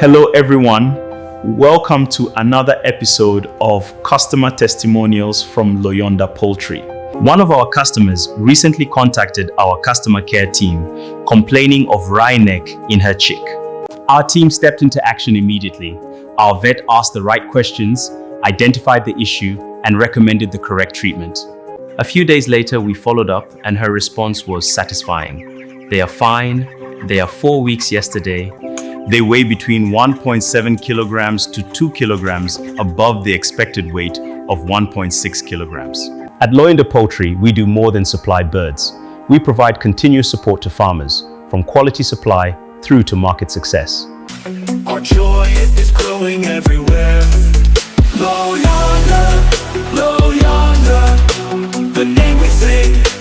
Hello everyone, welcome to another episode of Customer Testimonials from Loyonder Poultry. One of our customers recently contacted our customer care team complaining of wry neck in her chick. Our team stepped into action immediately. Our vet asked the right questions, identified the issue, and recommended the correct treatment. A few days later, we followed up and her response was satisfying. They are fine, they are 4 weeks yesterday. They weigh between 1.7 kilograms to 2 kilograms above the expected weight of 1.6 kilograms. At Loyonder Poultry, we do more than supply birds. We provide continuous support to farmers, from quality supply through to market success. Our joy is growing everywhere. Low yonder, the name we sing.